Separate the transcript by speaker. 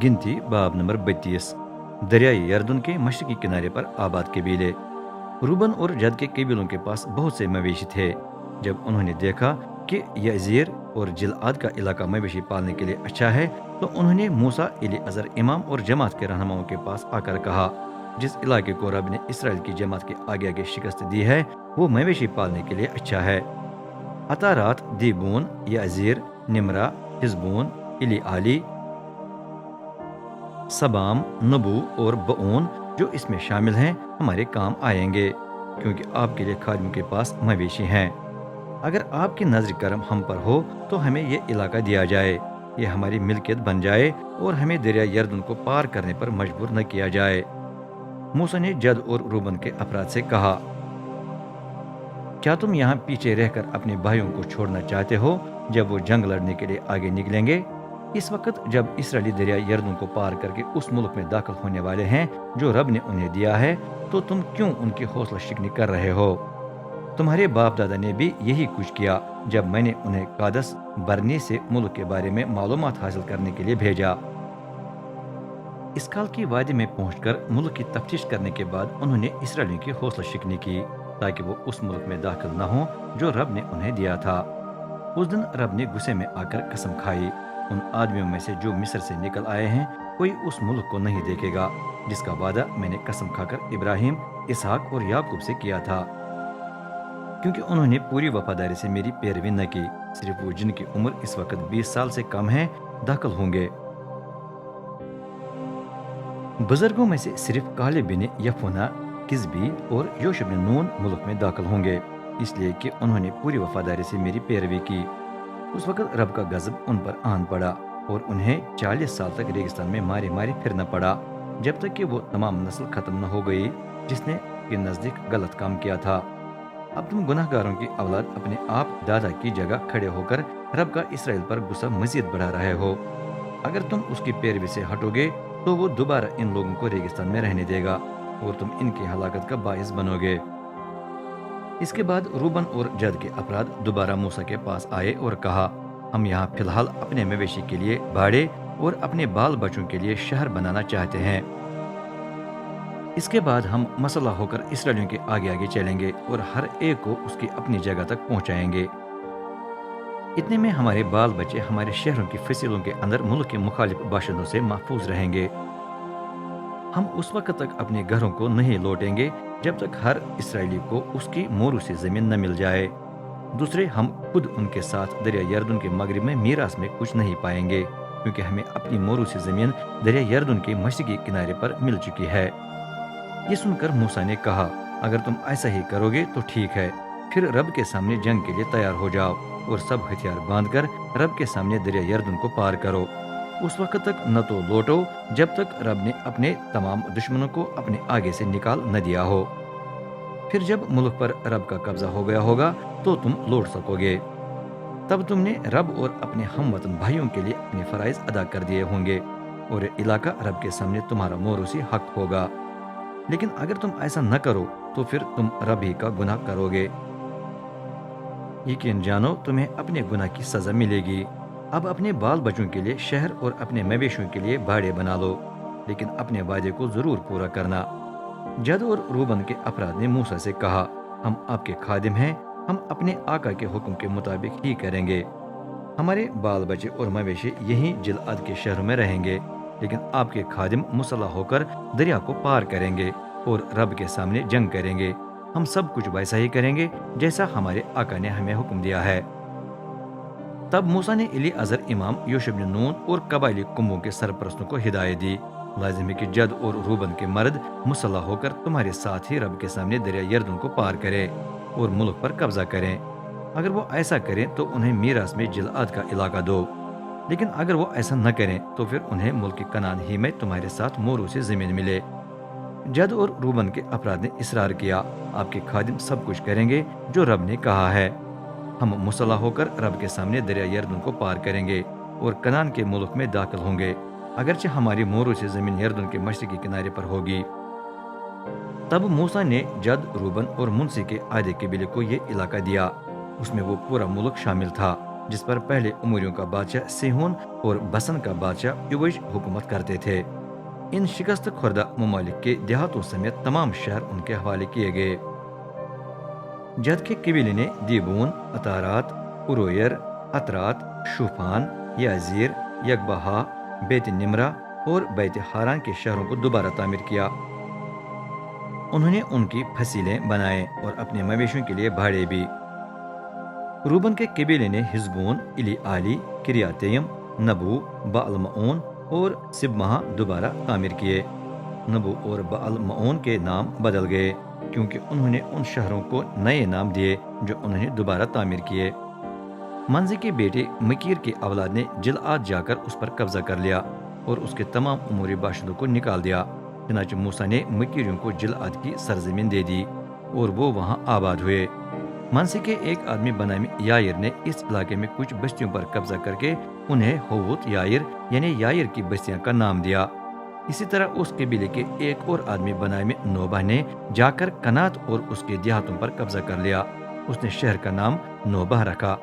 Speaker 1: गिनती बाब नंबर 32। दरियाई यरदन के मशरकी किनारे पर आबाद कबीले। रूबन और जद के कबीलों के पास बहुत से मवेशी थे। जब उन्होंने देखा कि यजीर और जिलआद का इलाका मवेशी पालने के लिए अच्छा है, तो उन्होंने मूसा एलीअज़र इमाम और जमात के रहनुमाओं के पास आकर कहा, जिस इलाके को रब ने इसराइल की जमात के आगे आगे शिकस्त दी है, वो मवेशी पालने के लिए अच्छा है। अतारात, दीबून, यजीर, निमरा, हिजबून, इली आली, सबाम, नबू और बऊन जो इसमें शामिल हैं, हमारे काम आएंगे, क्योंकि आपके लिए खादिम के पास मवेशी हैं। अगर आपकी नजर करम हम पर हो तो हमें ये इलाका दिया जाए, ये हमारी मिल्कियत बन जाए और हमें दरिया यरदन को पार करने पर मजबूर न किया जाए। मूसा ने जद और रूबन के अफराद से कहा, क्या तुम यहाँ पीछे रहकर अपने भाइयों को छोड़ना चाहते हो जब वो जंग लड़ने के लिए आगे निकलेंगे? इस वक्त जब इसराइली दरिया यरदन को पार करके उस मुल्क में दाखिल होने वाले हैं जो रब ने उन्हें दिया है, तो तुम क्यों उनकी हौसला शिकनी कर रहे हो? तुम्हारे बाप दादा ने भी यही कुछ किया जब मैंने उन्हें कादस बरनी से मुल्क के बारे में मालूमात हासिल करने के लिए भेजा। इसकाल की वादी में पहुंचकर मुल्क की तफ्तीश करने के बाद उन्होंने इसराइलियों की हौसला शिकनी की, ताकि वो उस मुल्क में दाखिल न हो जो रब ने उन्हें दिया था। उस दिन रब ने गुस्से में आकर कसम खाई, उन आदमियों में से जो मिस्र से निकल आए हैं, कोई उस मुल्क को नहीं देखेगा जिसका वादा मैंने कसम खाकर इब्राहिम, इसहाक और याकूब से किया था, क्योंकि उन्होंने पूरी वफादारी से मेरी पैरवी न की। सिर्फ वो जिनकी उम्र इस वक्त 20 साल से कम है दाखिल होंगे। बुजुर्गों में से सिर्फ काले बिन यफुना, किजबी और योशब बिन नून मुल्क में दाखिल होंगे, इसलिए कि उन्होंने पूरी वफादारी से मेरी पैरवी की। उस वक्त रब का गजब उन पर आन पड़ा और उन्हें 40 साल तक रेगिस्तान में मारे मारे फिरना पड़ा, जब तक कि वो तमाम नस्ल खत्म न हो गई जिसने के नजदीक गलत काम किया था। अब तुम गुनाहगारों की औलाद अपने आप दादा की जगह खड़े होकर रब का इसराइल पर गुस्सा मजीद बढ़ा रहे हो। अगर तुम उसकी पैरवी से हटोगे तो वो दोबारा इन लोगों को रेगिस्तान में रहने देगा और तुम इनकी हलाकत का बायस बनोगे। इसके बाद रूबन और जद के अफराद दोबारा मूसा के पास आए और कहा, हम यहाँ फिलहाल अपने मवेशी के लिए बाड़े और अपने बाल बच्चों के लिए शहर बनाना चाहते हैं। इसके बाद हम मसला होकर इसराइलियों के आगे आगे चलेंगे और हर एक को उसकी अपनी जगह तक पहुंचाएंगे। इतने में हमारे बाल बच्चे हमारे शहरों की फसीलों के अंदर मुल्क के मुखालिफ बाशिंदों से महफूज रहेंगे। हम उस वक्त तक अपने घरों को नहीं लौटेंगे जब तक हर इसराइली को उसकी मोरू से जमीन न मिल जाए। दूसरे, हम खुद उनके साथ दरिया यरदन के मगरिब में मीरास में कुछ नहीं पाएंगे, क्योंकि हमें अपनी मोरू से जमीन दरिया यरदन के मशरकी किनारे पर मिल चुकी है। ये सुनकर मूसा ने कहा, अगर तुम ऐसा ही करोगे तो ठीक है, फिर रब के सामने जंग के लिए तैयार हो जाओ और सब हथियार बांधकर रब के सामने दरिया यरदन को पार करो। उस वक्त तक न तो लौटो जब तक रब ने अपने तमाम दुश्मनों को अपने आगे से निकाल न दिया हो। फिर जब मुल्क पर रब का कब्जा हो गया होगा तो तुम लौट सकोगे। तब तुमने रब और अपने हमवतन भाइयों के लिए अपने फराइज अदा कर दिए होंगे और ये इलाका रब के सामने तुम्हारा मोरूसी हक होगा। लेकिन अगर तुम ऐसा न करो तो फिर तुम रब ही का गुनाह करोगे। यकीन जानो तुम्हें अपने गुनाह की सजा मिलेगी। अब अपने बाल बच्चों के लिए शहर और अपने मवेशियों के लिए बाड़े बना लो, लेकिन अपने वादे को जरूर पूरा करना। जद और रूबन के अफराद ने मूसा से कहा, हम आपके खादिम हैं, हम अपने आका के हुक्म के मुताबिक ही करेंगे। हमारे बाल बच्चे और मवेशी यहीं जिलअद के शहरों में रहेंगे, लेकिन आपके खादिम मुसल्लह होकर दरिया को पार करेंगे और रब के सामने जंग करेंगे। हम सब कुछ वैसा ही करेंगे जैसा हमारे आका ने हमें हुक्म दिया है। तब मूसा ने एलीअज़र इमाम, योशब बिन नून और कबाइली कुंभों के सरपरस्तों को हिदायत दी, लाजिम है कि जद और रूबन के मर्द मुसल्लह होकर तुम्हारे साथ ही रब के सामने दरिया यरदन को पार करें और मुल्क पर कब्जा करें। अगर वो ऐसा करें तो उन्हें मीरास में जिलआद का इलाका दो, लेकिन अगर वो ऐसा न करें तो फिर उन्हें मुल्क कनान ही में तुम्हारे साथ मोरू से जमीन मिले। जद और रूबन के अफराद ने इसरार किया, आपके खादिम सब कुछ करेंगे जो रब ने कहा है। हम मुसल्लह होकर रब के सामने दरिया यरदन को पार करेंगे और कनान के मुल्क में दाखिल होंगे, अगरचे हमारी मोरू से जमीन यरदन के मशरकी किनारे पर होगी। तब मूसा ने जद, रूबन और मुंसी के आधे कबीले को ये इलाका दिया। उसमें वो पूरा मुल्क शामिल था جس پر پہلے اموریوں کا بادشاہ سیہون اور بسن کا بادشاہ یوش حکومت کرتے تھے۔ ان شکست خوردہ ممالک کے دیہاتوں سمیت تمام شہر ان کے حوالے کیے گئے۔ جد کے قبیلے نے دیبون، اتارات، ارویر، اترات، شوفان، یازیر، یکبہا، بیت نمرہ اور بیت حاران کے شہروں کو دوبارہ تعمیر کیا۔ انہوں نے ان کی فصیلیں بنائے اور اپنے مویشیوں کے لیے بھاڑے بھی۔ روبن کے قبیلے نے حزبون، الی آلی، کریاتیم، نبو، بعلمعون اور سبمہ دوبارہ تعمیر کیے۔ نبو اور بعلمعون کے نام بدل گئے کیونکہ انہوں نے ان شہروں کو نئے نام دیے جو انہوں نے دوبارہ تعمیر کیے۔ منزی کے بیٹے مکیر کی اولاد نے جلعاد جا کر اس پر قبضہ کر لیا اور اس کے تمام اموری باشندوں کو نکال دیا۔ چنانچہ موسیٰ نے مکیریوں کو جلعاد کی سرزمین دے دی اور وہ وہاں آباد ہوئے۔ منسی کے ایک آدمی بنامی یائر نے اس علاقے میں کچھ بستیوں پر قبضہ کر کے انہیں ہووت یائر یعنی یائر کی بستیاں کا نام دیا۔ اسی طرح اس قبیلے کے ایک اور آدمی بنامی نوبہ نے جا کر کنات اور اس کے دیہاتوں پر قبضہ کر لیا۔ اس نے شہر کا نام نوبہ رکھا